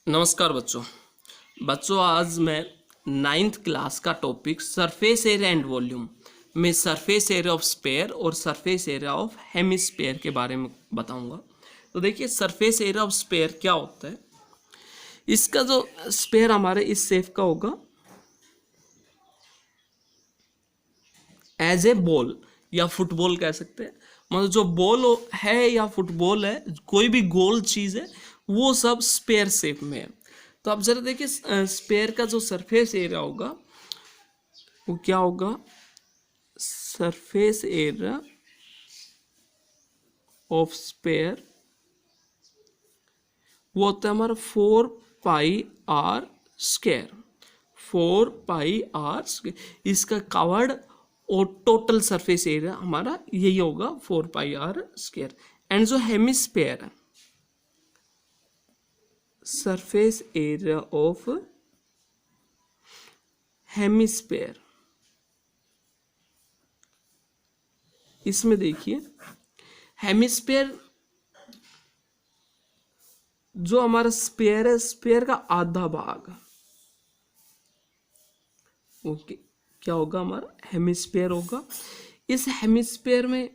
नमस्कार बच्चों आज मैं नाइन्थ क्लास का topic surface area and volume में सरफेस एरिया ऑफ स्फीयर और सरफेस एरिया ऑफ हेमिस्फीयर के बारे में बताऊंगा। तो देखिए सरफेस एरिया ऑफ स्फीयर क्या होता है। इसका जो स्फीयर हमारे इस शेप का होगा एज ए बॉल या फुटबॉल कह सकते हैं। मतलब जो बॉल है या फुटबॉल है, कोई भी गोल चीज़ है वो सब स्फीयर शेप में है। तो आप जरा देखिए स्फीयर का जो सरफेस एरिया होगा वो क्या होगा। सरफेस एरिया ऑफ स्फीयर वो होता है हमारा 4πr²। 4πr²। इसका कवर्ड और टोटल सरफेस एरिया हमारा यही होगा 4πr²। एंड जो हेमिस्फीयर है, सरफेस एरिया ऑफ हेमिस्फीयर, इसमें देखिए हेमिस्फीयर जो हमारा स्फीयर है, स्फीयर का आधा भाग ओके क्या होगा, हमारा हेमिस्फीयर होगा। इस हेमिस्फीयर में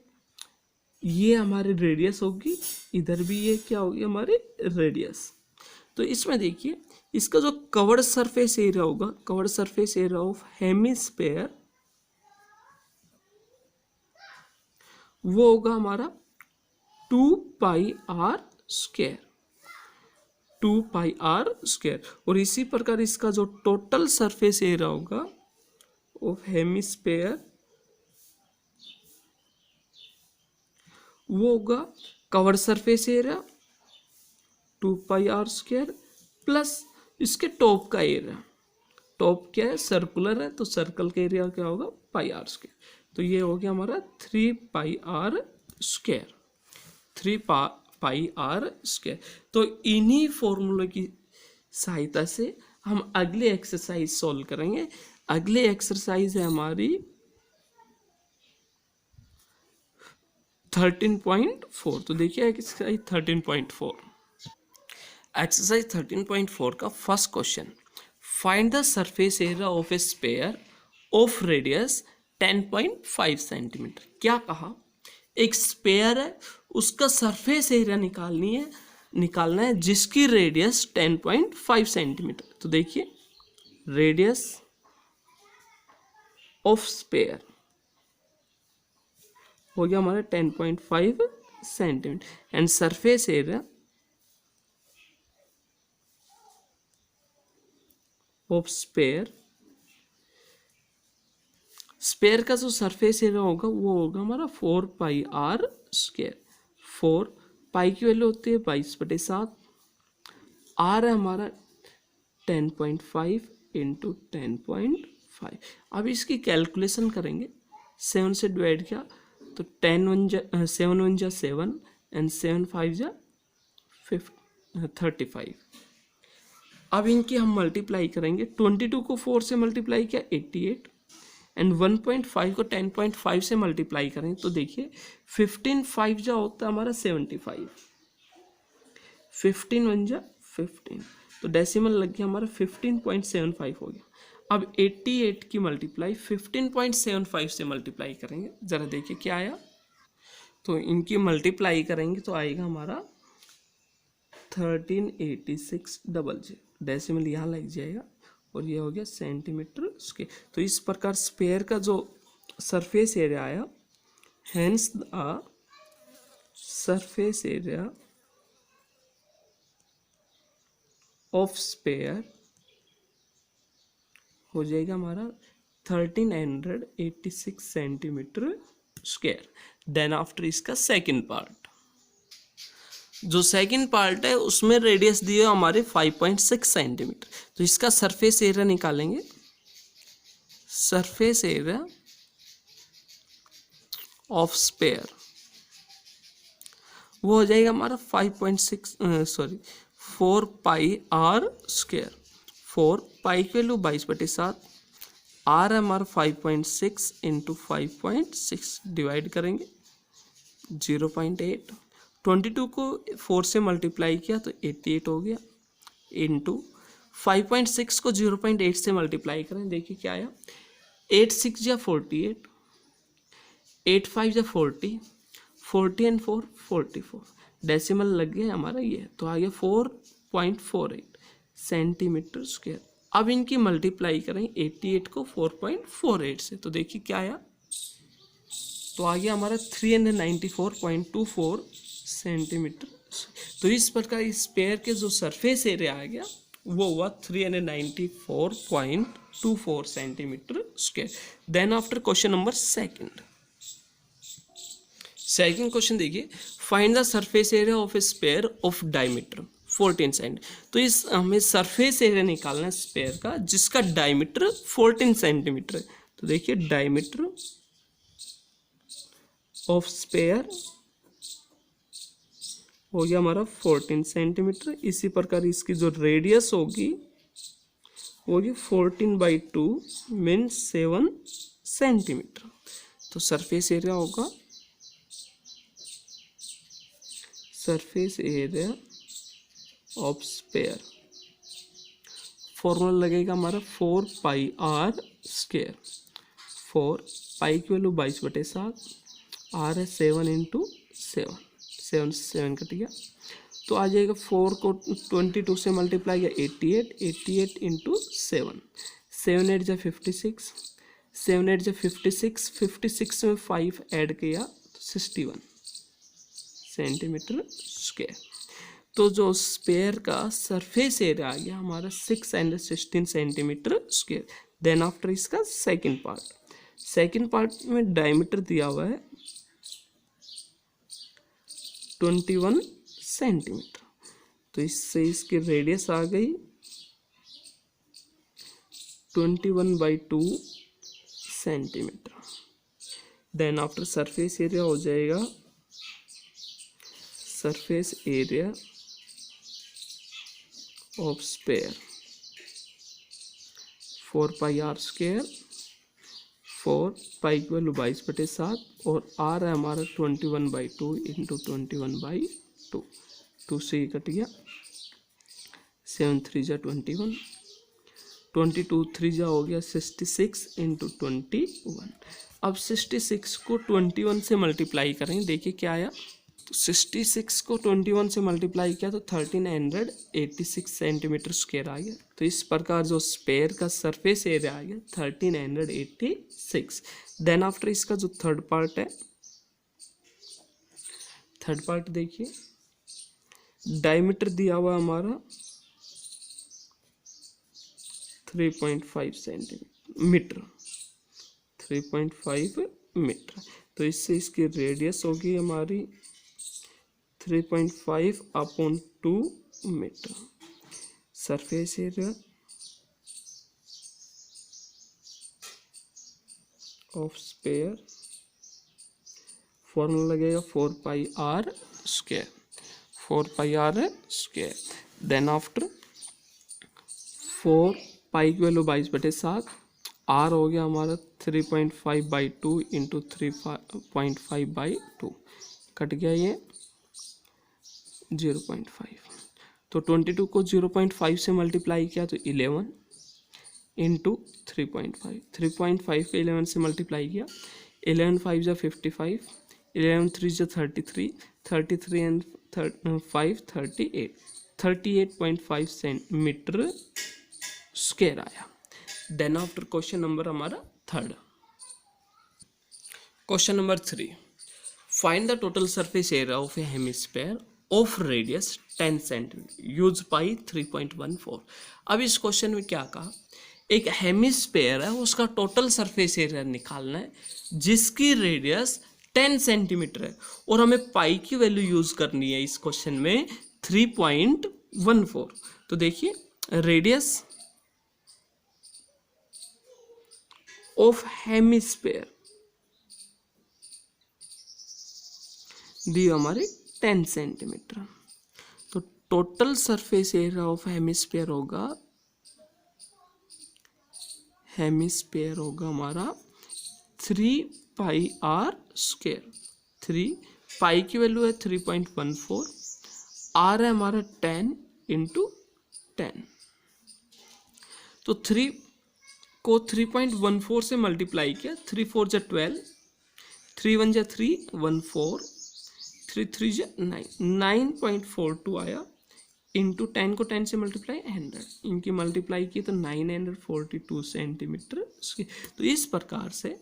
ये हमारी रेडियस होगी, इधर भी ये क्या होगी हमारी रेडियस। तो इसमें देखिए इसका जो कवर्ड सरफेस एरिया होगा, curved surface area of hemisphere वो होगा हमारा 2πr²। 2πr²। और इसी प्रकार इसका जो टोटल सरफेस एरिया होगा ऑफ हेमिस्फीयर वो होगा curved surface area 2πr² plus इसके टॉप का एरिया। टॉप क्या है, सर्कुलर है, तो सर्कल का एरिया क्या होगा πr²। तो ये हो गया हमारा 3πr²। 3πr²। तो इन्हीं फॉर्मूले की सहायता से हम अगले एक्सरसाइज सॉल्व करेंगे। अगले एक्सरसाइज है हमारी 13.4। तो देखिए एक्सरसाइज 13.4। एक्सरसाइज 13.4 का first question, find the surface area of A sphere of radius 10.5 centimetre. क्या कहा, एक स्फीयर है उसका सरफेस एरिया निकालना है जिसकी रेडियस 10.5 सेंटीमीटर। तो देखिए रेडियस ऑफ स्फीयर हो गया हमारा 10.5 centimetre and surface area of sphere, sphere का जो सरफेस एरिया होगा वो होगा हमारा 4πr²। 4 पाई की वैल्यू होती है 22/7, आर है हमारा 10.5 इंटू 10.5। अब इसकी कैलकुलेशन करेंगे, 7 से डिवाइड किया तो 7 1 जा 7 एंड 7 5 जा 35। अब इनकी हम मल्टीप्लाई करेंगे, 22 को 4 से मल्टीप्लाई किया 88 एंड 1.5 को 10.5 से मल्टीप्लाई करें तो देखिए 15 5 जा होता है हमारा 75। 15 1 जा 15, तो डेसिमल लग गया हमारा 15.75 हो गया। अब 88 की मल्टीप्लाई 15.75 से मल्टीप्लाई करेंगे, ज़रा देखिए क्या आया। तो इनकी मल्टीप्लाई करेंगे तो आएगा हमारा 1386 डेसिमल यहाँ लग जाएगा और ये हो गया सेंटीमीटर स्क्वायर। तो इस प्रकार स्फीयर का जो सरफेस एरिया आया, hence the surface area of sphere हो जाएगा हमारा 1386 सेंटीमीटर स्क्वायर। देन आफ्टर इसका सेकंड पार्ट, जो सेकंड पार्ट है उसमें रेडियस दिए हमारे 5.6 सेंटीमीटर। तो इसका सरफेस एरिया निकालेंगे, सरफेस एरिया ऑफ स्फीयर वो हो जाएगा हमारा 4πr²। 4 पाई की वैल्यू 22/7, आर है हमारा 5.6 इंटू 5.6 डिवाइड करेंगे 0.8। 22 को 4 से मल्टीप्लाई किया तो 88 हो गया इंटू 5.6 को 0.8 से मल्टीप्लाई करें, देखिए क्या आया, 8 6 या 48, 8 5 या 40, 40 एंड 4 44, डेसिमल लग गया हमारा ये, तो आ गया 4.48 सेंटीमीटर स्क्वायर। अब इनकी मल्टीप्लाई करें 88 को 4.48 से, तो देखिए क्या आया, तो आ गया हमारा 394.24 सेंटीमीटर। तो इस प्रकार इस पेयर के जो सरफेस एरिया आ गया वो हुआ 394.24 centimetre square. Then after question number second question देखिए, find the surface area of a sphere of diameter 14 cent. तो इस हमें सरफेस एरिया निकालना है स्पेयर का जिसका डायमीटर 14 सेंटीमीटर है। तो देखिए डायमीटर ऑफ स्पेयर हो गया हमारा 14 सेंटीमीटर। इसी प्रकार इसकी जो रेडियस होगी वो होगी 14/2 मीन 7 सेंटीमीटर। तो सरफेस एरिया होगा, surface area of sphere, formula लगेगा हमारा 4πr²। 4 पाई की वैल्यू 22/7, आर है 7 × 7, 7 से 7 कट गया, तो आ जाएगा 4 को 22 से मल्टीप्लाई किया 88, 88 × 7, 7 8 जा 56, 7 8 जा 56, 56 में 5 ऐड किया तो 61 सेंटीमीटर स्क्वायर। तो जो स्पेयर का सरफेस एरिया आ गया हमारा 616 सेंटीमीटर स्क्वायर। देन आफ्टर इसका सेकंड पार्ट में डायमीटर दिया हुआ है 21 सेंटीमीटर, तो इससे इसकी रेडियस आ गई 21/2 centimetre. Then after surface area हो जाएगा, surface area of sphere 4πr², 4 pi की वैल्यू 22/7 और आर है हमारा 21/2 × 21/2, 2 से ही कट गया, 7 3 जा 21, 22 3 जा हो गया 66 × 21। अब 66 को 21 से मल्टीप्लाई करें, देखिए क्या आया, तो 66 को 21 से मल्टीप्लाई किया तो 1386 सेंटीमीटर स्क्वायर आ गया। तो इस प्रकार जो स्पेयर का सरफेस एरिया आ गया 1386। देन आफ्टर इसका जो थर्ड पार्ट देखिए, डायमीटर दिया हुआ हमारा 3.5 सेंटीमीटर, 3.5 मीटर, तो इससे इसकी रेडियस होगी हमारी 3.5/2 metre. Surface area of sphere, formula लगेगा 4πr², 4πr²। Then after 4 pi की वैल्यू 22/7, आर हो गया हमारा 3.5/2 × 3.5/2, कट गया ये 0.5, तो 22 को 0.5 से मल्टीप्लाई किया तो 11 × 3.5, 3.5 को 11 से मल्टीप्लाई किया, 11 5 जा 55, 11 3 जा 33, 33 एंड 5 38, 38.5 सेंटीमीटर स्क्वायर आया। देन आफ्टर क्वेश्चन नंबर हमारा third, question number 3, find the total surface area of a hemisphere of radius 10 centimetre use pi 3.14। अब इस क्वेश्चन में क्या कहा, एक हेमिस्फीयर है उसका टोटल सरफेस एरिया निकालना है जिसकी रेडियस 10 सेंटीमीटर है और हमें पाई की वैल्यू यूज करनी है इस क्वेश्चन में 3.14। तो देखिए रेडियस ऑफ हेमिस्फीयर दी हमारे 10 सेंटीमीटर, तो total surface area of hemisphere होगा हमारा 3πr²। 3 पाई की वैल्यू है 3.14, आर है हमारा 10 × 10। तो 3 को 3.14 से मल्टीप्लाई किया, 3 4 जा 12, 3 1 जा 3, 1 4, 3 3 जा 9, 9.42 आया। इंटू 10 को 10 से मल्टीप्लाई 100, इनकी मल्टीप्लाई की तो 942 सेंटीमीटर। तो इस प्रकार से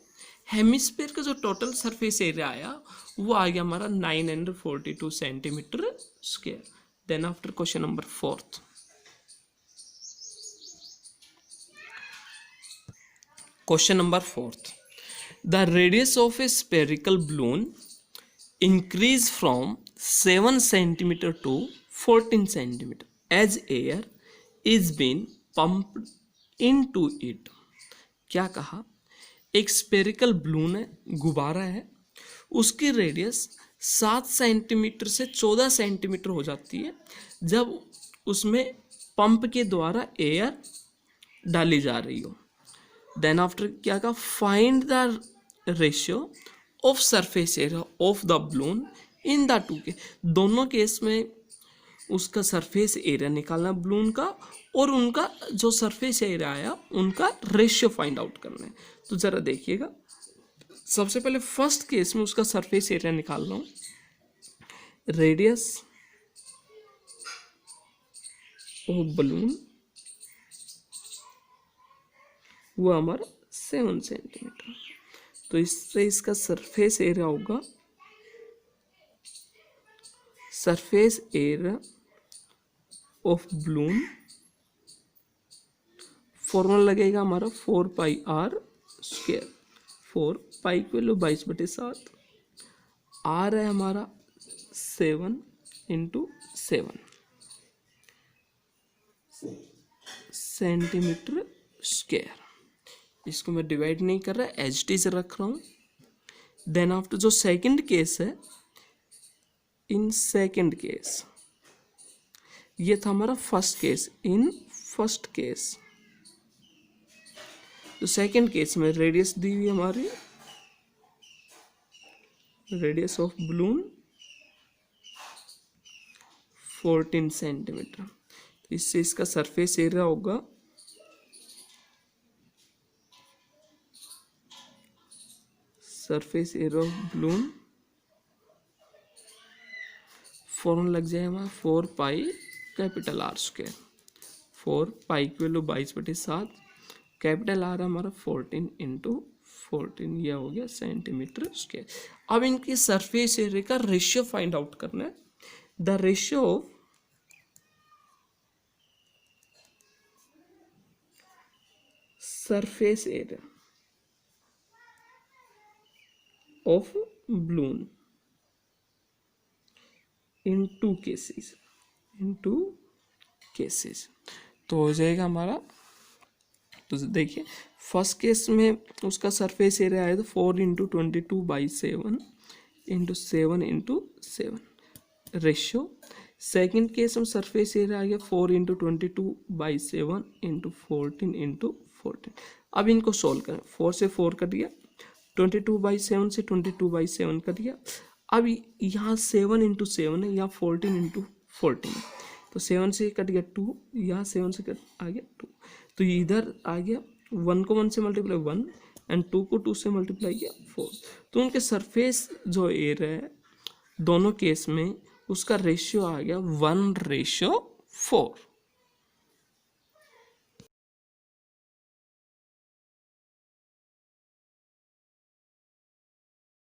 हेमिस्फीयर का जो टोटल सरफेस एरिया आया वो आ गया हमारा 942 centimetre square. Then after question number 4th, question number 4th, the radius of a spherical balloon increase from 7 centimeter to 14 centimeter as air is being pumped into it। क्या कहा, एक spherical balloon है, गुब्बारा है, उसकी रेडियस 7 सेंटीमीटर से 14 centimetre हो जाती है जब उसमें पंप के द्वारा एयर डाली जा रही हो। देन आफ्टर क्या कहा, find the ratio of surface area of the balloon in the two के, दोनों केस में उसका सरफेस एरिया निकालना बलून का और उनका जो सरफेस एरिया आया उनका रेशियो फाइंड आउट करना है। तो ज़रा देखिएगा, सबसे पहले फर्स्ट केस में उसका सरफेस एरिया निकाल रहा हूँ। रेडियस ऑफ बलून वो हमारा 7 सेंटीमीटर, तो इससे इसका सरफेस एरिया होगा, surface area of balloon, formula लगेगा हमारा 4πr²। 4 पाई की वैल्यू 22/7, आर है हमारा 7 × 7 सेंटीमीटर स्क्वायर। इसको मैं डिवाइड नहीं कर रहा, एच टी से रख रहा हूँ। देन आफ्टर जो सेकंड केस है, इन सेकंड केस, ये था हमारा first case. In first case, तो सेकंड केस में रेडियस दी हुई हमारी, रेडियस ऑफ बलून 14 सेंटीमीटर, तो इससे इसका सरफेस एरिया होगा surface area of balloon, formula लग जाए हमारा 4πR²। 4 पाई की वैल्यू 22/7, कैपिटल आर हमारा 14 × 14, यह हो गया सेंटीमीटर स्क्वायर। अब इनकी सरफेस एरिया का रेशियो फाइंड आउट करना है। The ratio of surface area of balloon in two cases, तो हो जाएगा हमारा, तो देखिए फर्स्ट केस में उसका सरफेस एरिया आया तो 4 × 22/7 × 7 × 7 रेशियो। सेकंड केस में सरफेस एरिया आ गया 4 × 22/7 × 14 × 14। अब इनको सोल्व करें, 4 से 4 कट गया, 22/7 से 22/7 कट गया। अब यहाँ 7 × 7 है, यहाँ 14 × 14 है, तो 7 से कट गया 2, यहाँ 7 से कट आ गया 2, तो इधर आ गया 1 को 1 से मल्टीप्लाई 1 एंड 2 को 2 से मल्टीप्लाई किया 4। तो उनके सरफेस जो एरिया है दोनों केस में उसका रेशियो आ गया 1/4।